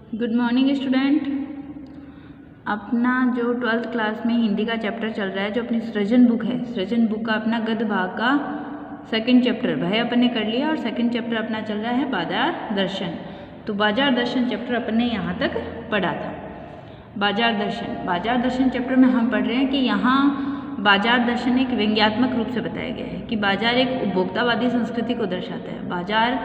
Good morning student. अपना जो 12th class में हिंदी का चैप्टर चल रहा है, जो अपनी सृजन बुक है, सृजन बुक का अपना गद्य भाग का सेकंड चैप्टर वह अपन ने कर लिया और सेकंड चैप्टर अपना चल रहा है बाजार दर्शन। तो बाजार दर्शन चैप्टर अपन ने यहाँ तक पढ़ा था। बाजार दर्शन चैप्टर में हम पढ़ रहे हैं कि यहाँ बाजार दर्शन एक व्यंग्यात्मक रूप से बताया गया है कि बाजार एक उपभोक्तावादी संस्कृति को दर्शाता है। बाजार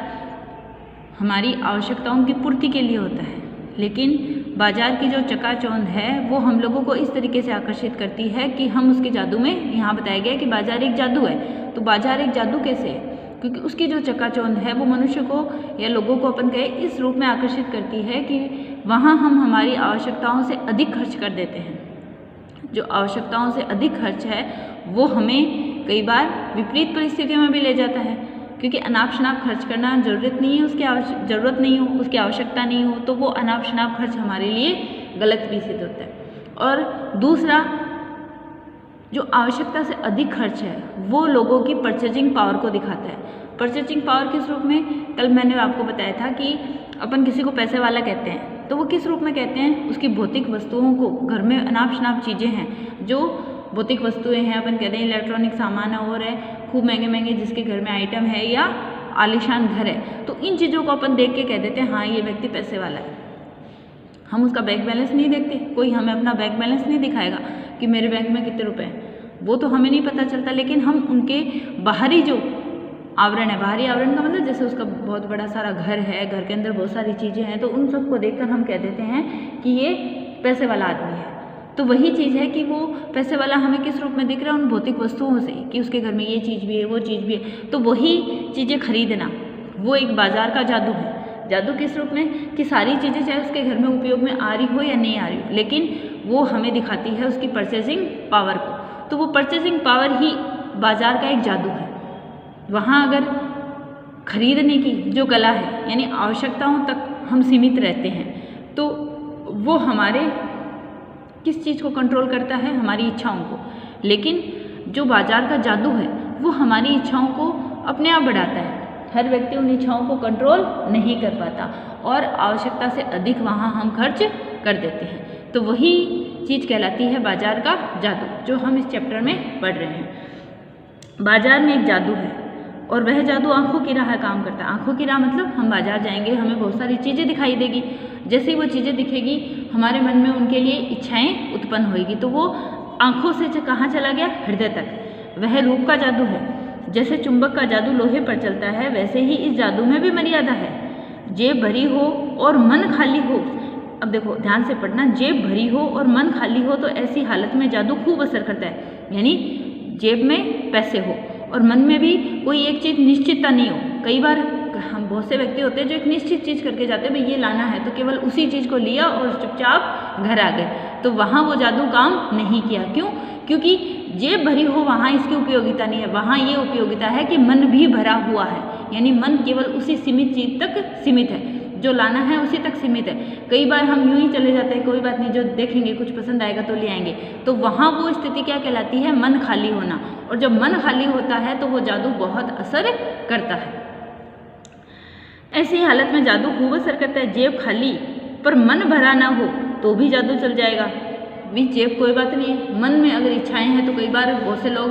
हमारी आवश्यकताओं की पूर्ति के लिए होता है, लेकिन बाजार की जो चकाचौंध है वो हम लोगों को इस तरीके से आकर्षित करती है कि हम उसके जादू में, यहाँ बताया गया कि बाजार एक जादू है। तो बाजार एक जादू कैसे है? क्योंकि उसकी जो चकाचौंध है वो मनुष्य को या लोगों को अपन कहे इस रूप में आकर्षित करती है कि वहाँ हम हमारी आवश्यकताओं से अधिक खर्च कर देते हैं। जो आवश्यकताओं से अधिक खर्च है वो हमें कई बार विपरीत परिस्थितियों में भी ले जाता है, क्योंकि अनाप शनाप खर्च करना ज़रूरत नहीं है, उसकी ज़रूरत नहीं हो, उसकी आवश्यकता नहीं हो, तो वो अनाप शनाप खर्च हमारे लिए गलत भी सिद्ध होता है। और दूसरा, जो आवश्यकता से अधिक खर्च है वो लोगों की परचेजिंग पावर को दिखाता है। परचेजिंग पावर किस रूप में? कल मैंने आपको बताया था कि अपन किसी को पैसे वाला कहते हैं, तो वो किस रूप में कहते हैं? उसकी भौतिक वस्तुओं को, घर में अनाप शनाप चीज़ें हैं जो भौतिक वस्तुएं हैं, अपन कहते हैं इलेक्ट्रॉनिक सामान और है, खूब महंगे महंगे जिसके घर में आइटम है या आलीशान घर है, तो इन चीज़ों को अपन देख के कह देते हैं हाँ ये व्यक्ति पैसे वाला है। हम उसका बैंक बैलेंस नहीं देखते, कोई हमें अपना बैंक बैलेंस नहीं दिखाएगा कि मेरे बैंक में कितने रुपए हैं, वो तो हमें नहीं पता चलता। लेकिन हम उनके बाहरी जो आवरण है, बाहरी आवरण का मतलब जैसे उसका बहुत बड़ा सारा घर है, घर के अंदर बहुत सारी चीज़ें हैं, तो उन सबको देखकर हम कह देते हैं कि ये पैसे वाला आदमी है। तो वही चीज़ है कि वो पैसे वाला हमें किस रूप में दिख रहा है? उन भौतिक वस्तुओं से, कि उसके घर में ये चीज़ भी है, वो चीज़ भी है। तो वही चीज़ें खरीदना वो एक बाजार का जादू है। जादू किस रूप में? कि सारी चीज़ें चाहे उसके घर में उपयोग में आ रही हो या नहीं आ रही हो, लेकिन वो हमें दिखाती है उसकी परचेजिंग पावर को। तो वो परचेजिंग पावर ही बाजार का एक जादू है। वहाँ अगर खरीदने की जो कला है, यानी आवश्यकताओं तक हम सीमित रहते हैं, तो वो हमारे किस चीज़ को कंट्रोल करता है? हमारी इच्छाओं को। लेकिन जो बाजार का जादू है वो हमारी इच्छाओं को अपने आप बढ़ाता है। हर व्यक्ति उन इच्छाओं को कंट्रोल नहीं कर पाता और आवश्यकता से अधिक वहाँ हम खर्च कर देते हैं। तो वही चीज़ कहलाती है बाजार का जादू, जो हम इस चैप्टर में पढ़ रहे हैं। बाजार में एक जादू है और वह जादू आंखों की राह काम करता है। आंखों की राह मतलब हम बाजार जाएंगे, हमें बहुत सारी चीज़ें दिखाई देगी, जैसे ही वो चीज़ें दिखेगी हमारे मन में उनके लिए इच्छाएं उत्पन्न होगी, तो वो आंखों से कहाँ चला गया? हृदय तक। वह रूप का जादू है। जैसे चुंबक का जादू लोहे पर चलता है, वैसे ही इस जादू में भी मर्यादा है। जेब भरी हो और मन खाली हो, अब देखो ध्यान से पढ़ना, जेब भरी हो और मन खाली हो तो ऐसी हालत में जादू खूब असर करता है। यानी जेब में पैसे हो और मन में भी कोई एक चीज़ निश्चितता नहीं हो। कई बार हम बहुत से व्यक्ति होते हैं जो एक निश्चित चीज़ करके जाते हैं, भाई ये लाना है, तो केवल उसी चीज़ को लिया और चुपचाप घर आ गए, तो वहाँ वो जादू काम नहीं किया। क्यों? क्योंकि जेब भरी हो वहाँ इसकी उपयोगिता नहीं है, वहाँ ये उपयोगिता है कि मन भी भरा हुआ है, यानी मन केवल उसी सीमित चीज़ तक सीमित है, जो लाना है उसी तक सीमित है। कई बार हम यूं ही चले जाते हैं, कोई बात नहीं, जो देखेंगे कुछ पसंद आएगा तो ले आएंगे, तो वहाँ वो स्थिति क्या कहलाती है? मन खाली होना। और जब मन खाली होता है तो वो जादू बहुत असर करता है। ऐसी हालत में जादू खूब असर करता है। जेब खाली पर मन भरा ना हो तो भी जादू चल जाएगा। भी जेब कोई बात नहीं है, मन में अगर इच्छाएं हैं तो कई बार बहुत से लोग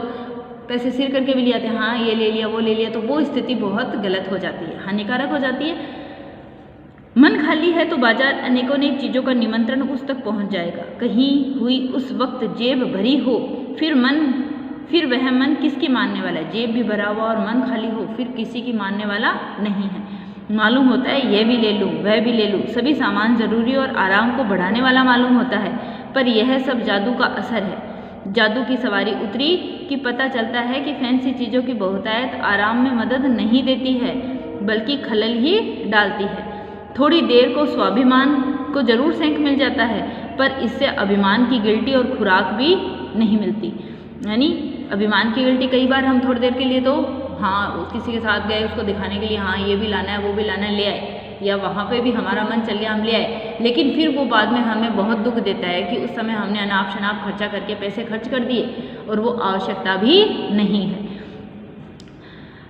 पैसे सिर करके भी ले आते हैं, हाँ ये ले लिया वो ले लिया, तो वो स्थिति बहुत गलत हो जाती है, हानिकारक हो जाती है। मन खाली है तो बाजार अनेकों अनेक चीज़ों का निमंत्रण उस तक पहुंच जाएगा। कहीं हुई उस वक्त जेब भरी हो, फिर वह मन किसकी मानने वाला है? जेब भी भरा हुआ और मन खाली हो, फिर किसी की मानने वाला नहीं है। मालूम होता है ये भी ले लूँ वह भी ले लूँ, सभी सामान जरूरी और आराम को बढ़ाने वाला मालूम होता है, पर यह सब जादू का असर है। जादू की सवारी उतरी कि पता चलता है कि फैंसी चीज़ों की बहुतायत आराम में मदद नहीं देती है, बल्कि खलल ही डालती है। थोड़ी देर को स्वाभिमान को जरूर सेंक मिल जाता है, पर इससे अभिमान की गिल्टी और खुराक भी नहीं मिलती। यानी अभिमान की गिल्टी, कई बार हम थोड़ी देर के लिए तो हाँ किसी के साथ गए उसको दिखाने के लिए, हाँ ये भी लाना है वो भी लाना है, ले आए, या वहाँ पे भी हमारा मन चल गया हम ले आए, लेकिन फिर वो बाद में हमें बहुत दुख देता है कि उस समय हमने अनाप शनाप खर्चा करके पैसे खर्च कर दिए और वो आवश्यकता भी नहीं है।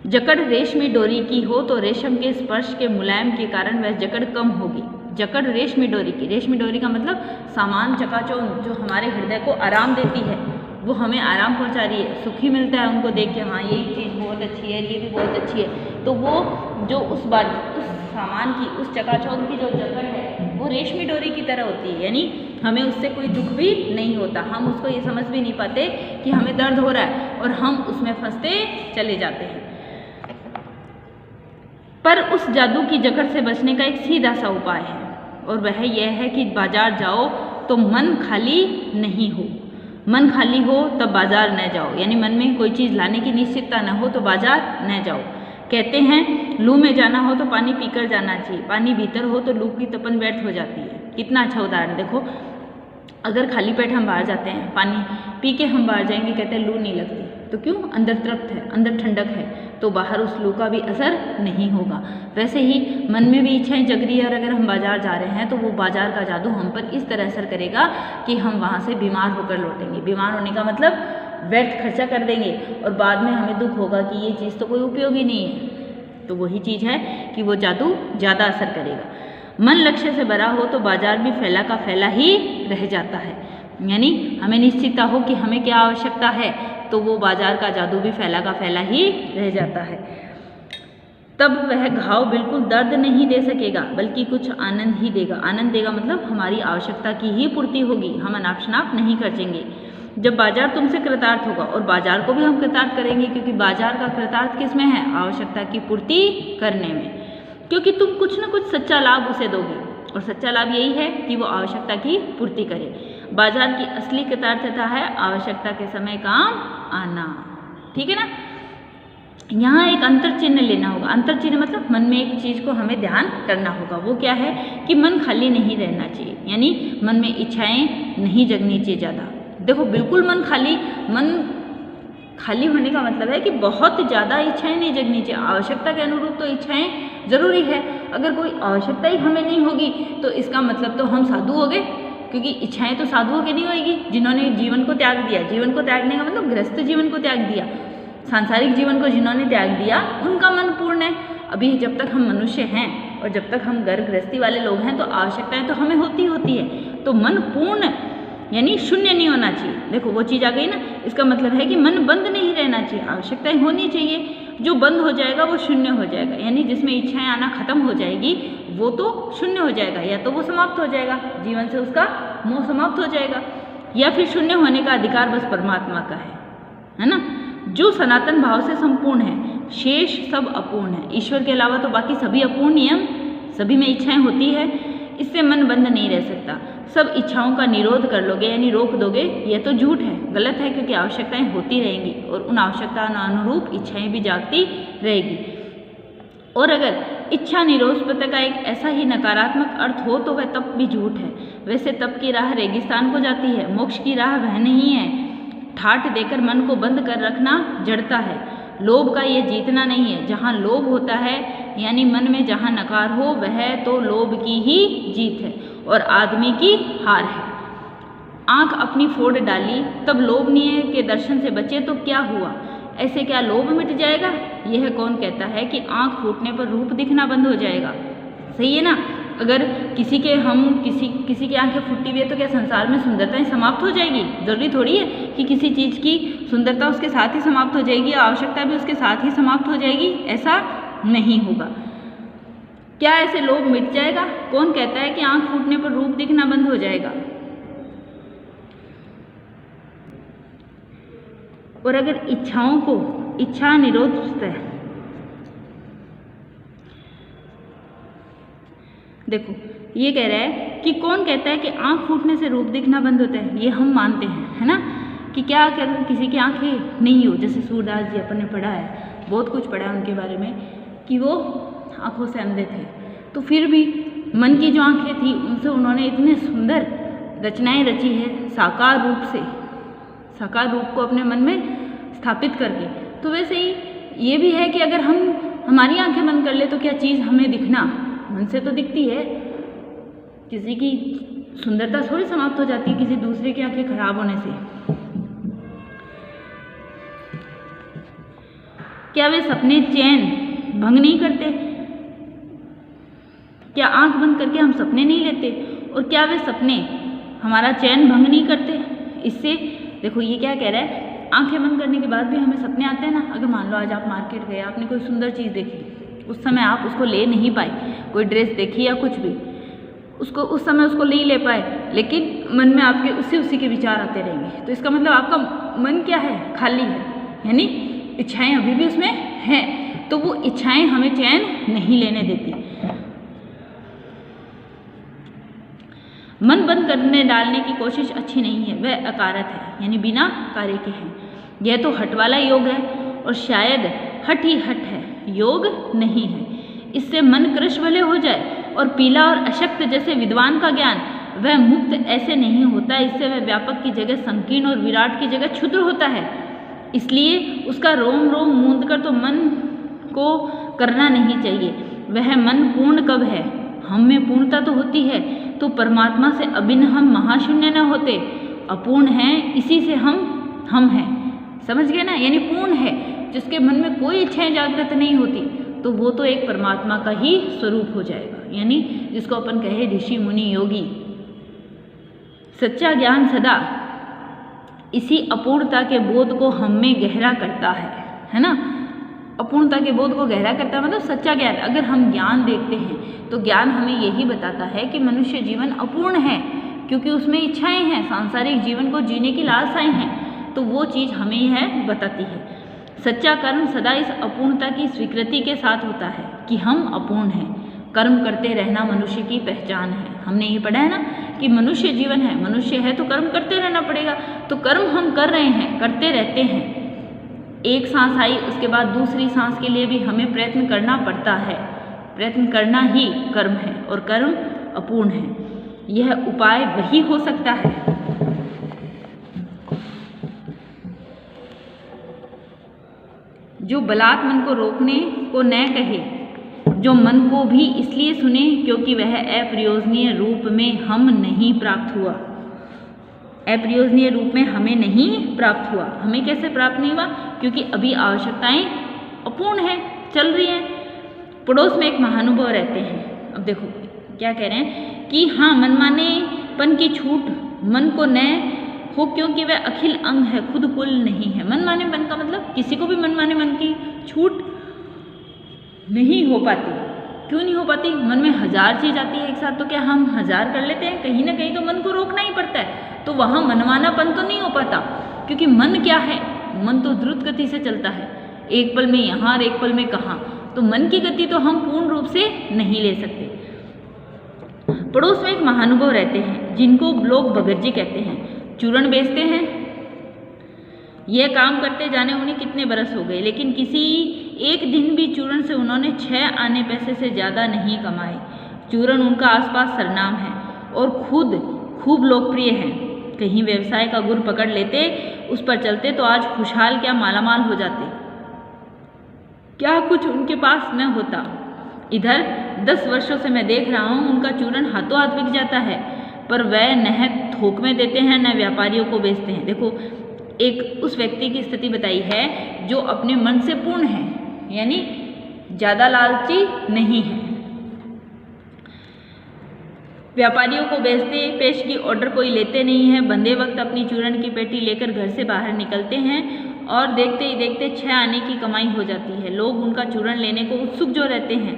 जकड़ रेशमी डोरी की हो तो रेशम के स्पर्श के मुलायम के कारण वह जकड़ कम होगी। जकड़ रेशमी डोरी की। रेशमी डोरी का मतलब सामान चकाचौंध जो हमारे हृदय को आराम देती है, वो हमें आराम पहुंचा रही है, सुखी मिलता है उनको देख के, हाँ ये चीज़ बहुत अच्छी है, ये भी बहुत अच्छी है। तो वो जो उस सामान की, उस चकाचौंध की जो जकड़ है वो रेशमी डोरी की तरह होती है, यानी हमें उससे कोई दुख भी नहीं होता। हम उसको ये समझ भी नहीं पाते कि हमें दर्द हो रहा है और हम उसमें फंसते चले जाते हैं। पर उस जादू की जकड़ से बचने का एक सीधा सा उपाय है, और वह यह है कि बाजार जाओ तो मन खाली नहीं हो। मन खाली हो तब बाजार न जाओ, यानी मन में कोई चीज़ लाने की निश्चितता न हो तो बाजार न जाओ। कहते हैं लू में जाना हो तो पानी पीकर जाना चाहिए, पानी भीतर हो तो लू की तपन व्यर्थ हो जाती है। कितना अच्छा उदाहरण देखो, अगर खाली पेट हम बाहर जाते हैं, पानी पी के हम बाहर जाएंगे, कहते हैं लू नहीं लगती, तो क्यों? अंदर तृप्त है, अंदर ठंडक है, तो बाहर उस लू का भी असर नहीं होगा। वैसे ही मन में भी इच्छाएं जग रही है और अगर हम बाजार जा रहे हैं तो वो बाजार का जादू हम पर इस तरह असर करेगा कि हम वहाँ से बीमार होकर लौटेंगे। बीमार होने का मतलब व्यर्थ खर्चा कर देंगे और बाद में हमें दुख होगा कि ये चीज़ तो कोई उपयोगी नहीं है। तो वही चीज़ है कि वो जादू ज़्यादा असर करेगा। मन लक्ष्य से भरा हो तो बाजार भी फैला का फैला ही रह जाता है, यानी हमें निश्चितता हो कि हमें क्या आवश्यकता है तो वो बाजार का जादू भी फैला का फैला ही रह जाता है। तब वह घाव बिल्कुल दर्द नहीं दे सकेगा बल्कि कुछ आनंद ही देगा। आनंद देगा मतलब हमारी आवश्यकता की ही पूर्ति होगी, हम अनाप शनाप नहीं खर्चेंगे। जब बाजार तुमसे कृतार्थ होगा, और बाजार को भी हम कृतार्थ करेंगे क्योंकि बाजार का कृतार्थ किस में है? आवश्यकता की पूर्ति करने में, क्योंकि तुम कुछ न कुछ सच्चा लाभ उसे दोगे और सच्चा लाभ यही है कि वो आवश्यकता की पूर्ति करे। बाजार की असली कृतार्थता है आवश्यकता के समय काम आना। ठीक है ना? यहाँ एक अंतर चिन्ह लेना होगा। अंतर चिन्ह मतलब मन में एक चीज़ को हमें ध्यान करना होगा, वो क्या है कि मन खाली नहीं रहना चाहिए, यानी मन में इच्छाएं नहीं जगनी चाहिए ज़्यादा। देखो बिल्कुल मन खाली होने का मतलब है कि बहुत ज़्यादा इच्छाएं नहीं जगनी चाहिए। आवश्यकता के अनुरूप तो इच्छाएं जरूरी है, अगर कोई आवश्यकता ही हमें नहीं होगी तो इसका मतलब तो हम साधु हो गए, क्योंकि इच्छाएं तो साधुओं की नहीं होगी जिन्होंने जीवन को त्याग दिया। जीवन को त्यागने का मतलब गृहस्थ जीवन को त्याग दिया, सांसारिक जीवन को जिन्होंने त्याग दिया उनका मन पूर्ण है। अभी जब तक हम मनुष्य हैं और जब तक हम घर गृहस्थी वाले लोग हैं तो आवश्यकताएं तो हमें होती है, तो मन पूर्ण यानी शून्य नहीं होना चाहिए। देखो वो चीज़ आ गई ना, इसका मतलब है कि मन बंद नहीं रहना चाहिए, आवश्यकताएं होनी चाहिए। जो बंद हो जाएगा वो शून्य हो जाएगा, यानी जिसमें इच्छाएं आना खत्म हो जाएगी वो तो शून्य हो जाएगा, या तो वो समाप्त हो जाएगा, जीवन से उसका मोह समाप्त हो जाएगा, या फिर शून्य होने का अधिकार बस परमात्मा का है ना, जो सनातन भाव से संपूर्ण है। शेष सब अपूर्ण है, ईश्वर के अलावा तो बाकी सभी अपूर्ण नियम, सभी में इच्छाएं होती है, इससे मन बंद नहीं रह सकता। सब इच्छाओं का निरोध कर लोगे यानी रोक दोगे, यह तो झूठ है, गलत है, क्योंकि आवश्यकताएं होती रहेंगी और उन आवश्यकताओं अनुरूप इच्छाएं भी जागती रहेगी। और अगर इच्छा निरोध का एक ऐसा ही नकारात्मक अर्थ हो तो वह तप भी झूठ है। वैसे तप की राह रेगिस्तान को जाती है, मोक्ष की राह वह नहीं है। ठाठ देकर मन को बंद कर रखना जड़ता है, लोभ का ये जीतना नहीं है। जहाँ लोभ होता है यानी मन में जहाँ नकार हो वह तो लोभ की ही जीत है और आदमी की हार है। आँख अपनी फोड़ डाली तब लोभनीय के दर्शन से बचे तो क्या हुआ? ऐसे क्या लोभ मिट जाएगा? यह कौन कहता है कि आँख फूटने पर रूप दिखना बंद हो जाएगा? सही है ना? अगर किसी की आंखें फूटी हुई है तो क्या संसार में सुंदरताएं समाप्त हो जाएगी? जरूरी थोड़ी है कि किसी चीज़ की सुंदरता उसके साथ ही समाप्त हो जाएगी, आवश्यकता भी उसके साथ ही समाप्त हो जाएगी, ऐसा नहीं होगा। क्या ऐसे लोभ मिट जाएगा? कौन कहता है कि आंख फूटने पर रूप दिखना बंद हो जाएगा? और अगर इच्छाओं को इच्छा निरोध देखो ये कह रहा है कि कौन कहता है कि आंख फूटने से रूप दिखना बंद होता है? ये हम मानते हैं, है ना, कि क्या अगर किसी की आंखें नहीं हो, जैसे सूरदास जी अपन ने पढ़ा है, बहुत कुछ पढ़ा है उनके बारे में कि वो आंखों से अंधे थे, तो फिर भी मन की जो आंखें थी उनसे उन्होंने इतने सुंदर रचनाएं रची है, साकार रूप को अपने मन में स्थापित करके। तो वैसे ही ये भी है कि अगर हमारी आंखें बंद कर ले तो क्या चीज़ हमें दिखना मन से तो दिखती है, किसी की सुंदरता थोड़ी समाप्त हो जाती है किसी दूसरे की आंखें खराब होने से। क्या वे सपने चैन भंग नहीं करते? क्या आंख बंद करके हम सपने नहीं लेते? और क्या वे सपने हमारा चैन भंग नहीं करते? इससे देखो ये क्या कह रहा है, आंखें बंद करने के बाद भी हमें सपने आते हैं ना। अगर मान लो आज आप मार्केट गए, आपने कोई सुंदर चीज़ देखी, उस समय आप उसको ले नहीं पाए, कोई ड्रेस देखी या कुछ भी, उसको उस समय उसको नहीं ले पाए, लेकिन मन में आपके उसी के विचार आते रहेंगे। तो इसका मतलब आपका मन क्या है? खाली है, यानी इच्छाएं अभी भी उसमें हैं। तो वो इच्छाएं हमें चैन नहीं लेने देती। मन बंद करने डालने की कोशिश अच्छी नहीं है, वह अकारत है, यानी बिना कार्य के है। यह तो हठ वाला योग है और शायद हठ ही हठ है, योग नहीं है। इससे मन कृश भले हो जाए और पीला और अशक्त जैसे विद्वान का ज्ञान, वह मुक्त ऐसे नहीं होता। इससे वह व्यापक की जगह संकीर्ण और विराट की जगह क्षुद्र होता है। इसलिए उसका रोम रोम मूंद कर तो मन को करना नहीं चाहिए। वह मन पूर्ण कब है? हम में पूर्णता तो होती है तो परमात्मा से अभिन्न हम महाशून्य न होते। अपूर्ण हैं, इसी से हम हैं। समझ गए ना? यानी पूर्ण है, जिसके मन में कोई इच्छाएं जागृत नहीं होती, तो वो तो एक परमात्मा का ही स्वरूप हो जाएगा। यानी जिसको अपन कहे ऋषि मुनि योगी। सच्चा ज्ञान सदा इसी अपूर्णता के बोध को हम में गहरा करता है ना? अपूर्णता के बोध को गहरा करता है मतलब सच्चा ज्ञान। अगर हम ज्ञान देखते हैं तो ज्ञान हमें यही बताता है कि मनुष्य जीवन अपूर्ण है, क्योंकि उसमें इच्छाएं हैं, सांसारिक जीवन को जीने की लालसाएं हैं। तो वो चीज़ हमें यह बताती है। सच्चा कर्म सदा इस अपूर्णता की स्वीकृति के साथ होता है कि हम अपूर्ण हैं। कर्म करते रहना मनुष्य की पहचान है। हमने ये पढ़ा है ना कि मनुष्य जीवन है, मनुष्य है तो कर्म करते रहना पड़ेगा। तो कर्म हम कर रहे हैं, करते रहते हैं। एक सांस आई, उसके बाद दूसरी सांस के लिए भी हमें प्रयत्न करना पड़ता है। प्रयत्न करना ही कर्म है और कर्म अपूर्ण है। यह उपाय वही हो सकता है जो बलात् मन को रोकने को न कहे, जो मन को भी इसलिए सुने क्योंकि वह अप्रयोजनीय रूप में हम नहीं प्राप्त हुआ। अप्रयोजनीय रूप में हमें नहीं प्राप्त हुआ। हमें कैसे प्राप्त नहीं हुआ? क्योंकि अभी आवश्यकताएं अपूर्ण हैं, चल रही हैं। पड़ोस में एक महानुभाव रहते हैं। अब देखो क्या कह रहे हैं कि हाँ, मनमानेपन की छूट मन को न हो क्योंकि वह अखिल अंग है, खुद कुल नहीं है। मनमानेपन का मतलब किसी को भी मनमानेपन की छूट नहीं हो पाती। क्यों नहीं हो पाती? मन में 1000 चीज आती है एक साथ, तो क्या हम 1000 कर लेते हैं? कहीं ना कहीं तो मन को रोकना ही पड़ता है। तो वहाँ मनमानापन तो नहीं हो पाता, क्योंकि मन क्या है? मन तो द्रुत गति से चलता है, एक पल में यहाँ और एक पल में कहाँ। तो मन की गति तो हम पूर्ण रूप से नहीं ले सकते। पड़ोस में एक महानुभाव रहते हैं जिनको लोग भगत जी कहते हैं। चूरण बेचते हैं। यह काम करते जाने उन्हें कितने बरस हो गए, लेकिन किसी एक दिन भी चूरण से उन्होंने 6 आने पैसे से ज़्यादा नहीं कमाए। चूरण उनका आसपास सरनाम है और खुद खूब लोकप्रिय है। कहीं व्यवसाय का गुर पकड़ लेते, उस पर चलते तो आज खुशहाल क्या मालामाल हो जाते। क्या कुछ उनके पास न होता। इधर 10 वर्षों से मैं देख रहा हूँ उनका चूरण हाथों हाथ बिक जाता है, पर वह न थोक में देते हैं न व्यापारियों को बेचते हैं। देखो एक उस व्यक्ति की स्थिति बताई है जो अपने मन से पूर्ण है, यानी ज़्यादा लालची नहीं है। व्यापारियों को बेचते पेश की ऑर्डर कोई लेते नहीं है। बंदे वक्त अपनी चूरण की पेटी लेकर घर से बाहर निकलते हैं और देखते ही देखते 6 आने की कमाई हो जाती है। लोग उनका चूरण लेने को उत्सुक जो रहते हैं,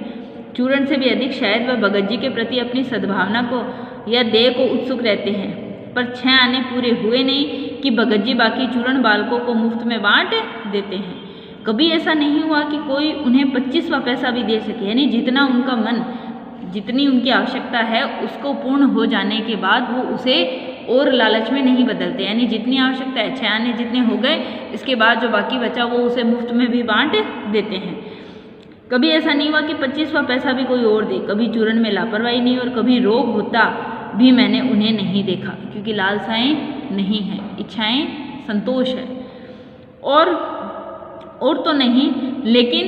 चूरण से भी अधिक शायद वह भगत जी के प्रति अपनी सद्भावना को या देह को उत्सुक रहते हैं। पर 6 आने पूरे हुए नहीं कि भगत जी बाकी चूरण बालकों को मुफ्त में बांट देते हैं। कभी ऐसा नहीं हुआ कि कोई उन्हें 25वां पैसा भी दे सके। यानी जितना उनका मन, जितनी उनकी आवश्यकता है उसको पूर्ण हो जाने के बाद वो उसे और लालच में नहीं बदलते। यानी जितनी आवश्यकता है 6 आने जितने हो गए, इसके बाद जो बाकी बचा वो उसे मुफ्त में भी बांट देते हैं। कभी ऐसा नहीं हुआ कि 25वां पैसा भी कोई और दे। कभी चूरण में लापरवाही नहीं और कभी रोग होता भी मैंने उन्हें नहीं देखा, क्योंकि लालसाएं नहीं हैं, इच्छाएं संतोष है। और तो नहीं, लेकिन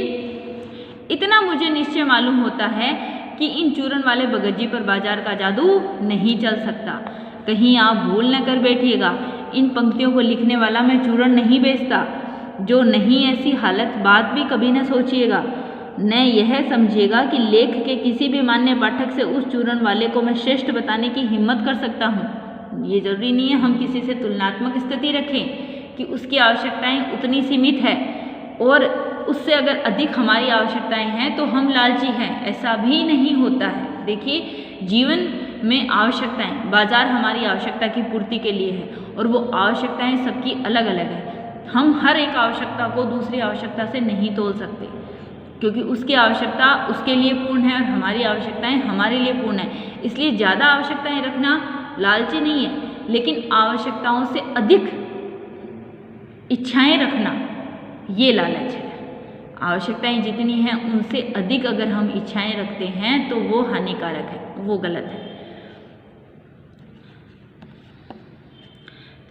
इतना मुझे निश्चय मालूम होता है कि इन चूरण वाले भगत जी पर बाजार का जादू नहीं चल सकता। कहीं आप भूल न कर बैठिएगा, इन पंक्तियों को लिखने वाला मैं चूरण नहीं बेचता। जो नहीं ऐसी हालत बात भी कभी न सोचिएगा। न यह समझेगा कि लेख के किसी भी मान्य पाठक से उस चूरण वाले को मैं श्रेष्ठ बताने की हिम्मत कर सकता हूँ। ये जरूरी नहीं है हम किसी से तुलनात्मक स्थिति रखें कि उसकी आवश्यकताएं उतनी सीमित है और उससे अगर अधिक हमारी आवश्यकताएं हैं तो हम लालची हैं, ऐसा भी नहीं होता है। देखिए, जीवन में आवश्यकताएं, बाजार हमारी आवश्यकता की पूर्ति के लिए है और वो आवश्यकताएं सबकी अलग अलग है। हम हर एक आवश्यकता को दूसरी आवश्यकता से नहीं तोल सकते, क्योंकि उसकी आवश्यकता उसके लिए पूर्ण है और हमारी आवश्यकताएं हमारे लिए पूर्ण है। इसलिए ज़्यादा आवश्यकताएं रखना लालची नहीं है, लेकिन आवश्यकताओं से अधिक इच्छाएं रखना ये लालच है। आवश्यकताएं जितनी हैं उनसे अधिक अगर हम इच्छाएं रखते हैं तो वो हानिकारक है, वो गलत है।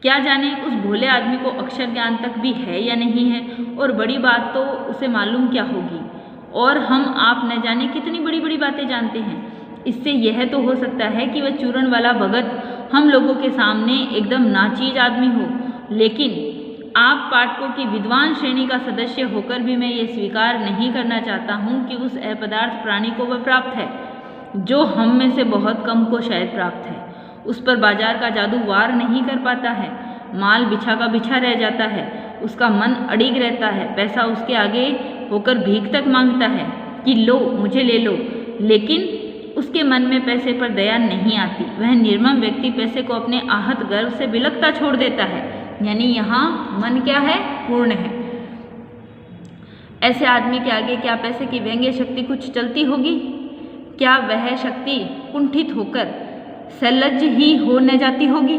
क्या जाने उस भोले आदमी को अक्षर ज्ञान तक भी है या नहीं है, और बड़ी बात तो उसे मालूम क्या होगी, और हम आप न जाने कितनी बड़ी बड़ी बातें जानते हैं। इससे यह तो हो सकता है कि वह चूरण वाला भगत हम लोगों के सामने एकदम नाचीज आदमी हो, लेकिन आप पाठकों की विद्वान श्रेणी का सदस्य होकर भी मैं ये स्वीकार नहीं करना चाहता हूँ कि उस अपदार्थ प्राणी को वह प्राप्त है जो हम में से बहुत कम को शायद प्राप्त है। उस पर बाजार का जादू वार नहीं कर पाता है, माल बिछा का बिछा रह जाता है, उसका मन अड़िग रहता है, पैसा उसके आगे होकर भीख तक मांगता है कि लो मुझे ले लो, लेकिन उसके मन में पैसे पर दया नहीं आती। वह निर्मम व्यक्ति पैसे को अपने आहत गर्व से बिलखता छोड़ देता है, यानी यहाँ मन क्या है, पूर्ण है। ऐसे आदमी के आगे क्या पैसे की व्यंग्य शक्ति कुछ चलती होगी? क्या वह शक्ति कुंठित होकर सलज्ज ही हो न जाती होगी?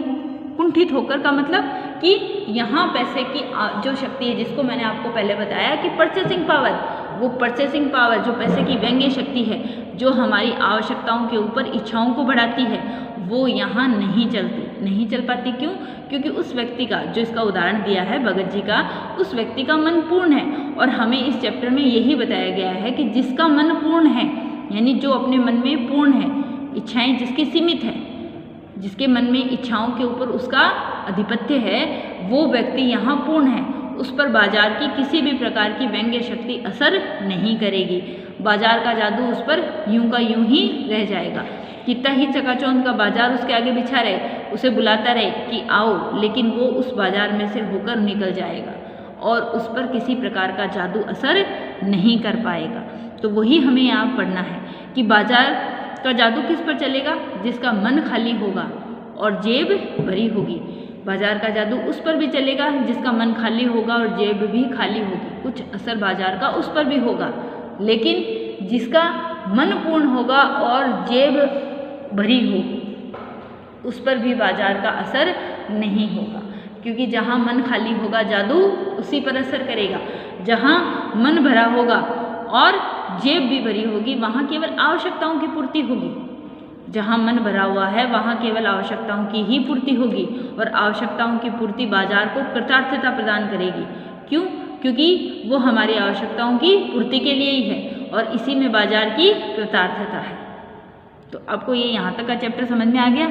कुंठित होकर का मतलब कि यहाँ पैसे की जो शक्ति है, जिसको मैंने आपको पहले बताया कि परचेसिंग पावर, वो परचेसिंग पावर जो पैसे की व्यंग्य शक्ति है, जो हमारी आवश्यकताओं के ऊपर इच्छाओं को बढ़ाती है, वो यहाँ नहीं चल पाती। क्यों? क्योंकि उस व्यक्ति का, जो इसका उदाहरण दिया है भगत जी का, उस व्यक्ति का मन पूर्ण है। और हमें इस चैप्टर में यही बताया गया है कि जिसका मन पूर्ण है, यानी जो अपने मन में पूर्ण है, इच्छाएं जिसकी सीमित है, जिसके मन में इच्छाओं के ऊपर उसका आधिपत्य है, वो व्यक्ति यहाँ पूर्ण है। उस पर बाजार की किसी भी प्रकार की व्यंग्य शक्ति असर नहीं करेगी। बाजार का जादू उस पर यूं का यूं ही रह जाएगा। कितना ही चकाचौंध का बाजार उसके आगे बिछा रहे, उसे बुलाता रहे कि आओ, लेकिन वो उस बाजार में से होकर निकल जाएगा और उस पर किसी प्रकार का जादू असर नहीं कर पाएगा। तो वही हमें यहाँ पढ़ना है कि बाजार का जादू किस पर चलेगा? जिसका मन खाली होगा और जेब भरी होगी। बाजार का जादू उस पर भी चलेगा जिसका मन खाली होगा और जेब भी खाली होगी। कुछ असर बाजार का उस पर भी होगा, लेकिन जिसका मन पूर्ण होगा और जेब भरी हो, उस पर भी बाजार का असर नहीं होगा। क्योंकि जहाँ मन खाली होगा जादू उसी पर असर करेगा। जहाँ मन भरा होगा और जेब भी भरी होगी, वहाँ केवल आवश्यकताओं की पूर्ति होगी। जहाँ मन भरा हुआ है वहाँ केवल आवश्यकताओं की ही पूर्ति होगी, और आवश्यकताओं की पूर्ति बाजार को कृतार्थता प्रदान करेगी। क्यों? क्योंकि वो हमारी आवश्यकताओं की पूर्ति के लिए ही है और इसी में बाजार की कृतार्थता है। तो आपको ये यहाँ तक का चैप्टर समझ में आ गया।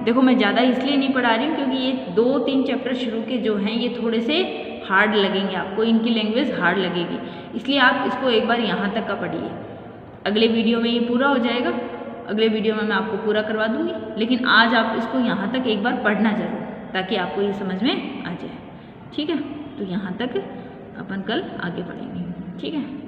देखो, मैं ज़्यादा इसलिए नहीं पढ़ा रही हूँ क्योंकि ये 2-3 चैप्टर शुरू के जो हैं ये थोड़े से हार्ड लगेंगे आपको, इनकी लैंग्वेज हार्ड लगेगी, इसलिए आप इसको एक बार यहाँ तक का पढ़िए। अगले वीडियो में ये पूरा हो जाएगा, अगले वीडियो में मैं आपको पूरा करवा दूँगी, लेकिन आज आप इसको यहाँ तक एक बार पढ़ना ज़रूर, ताकि आपको ये समझ में आ जाए। ठीक है, तो यहाँ तक अपन कल आगे पढ़ेंगे। ठीक है।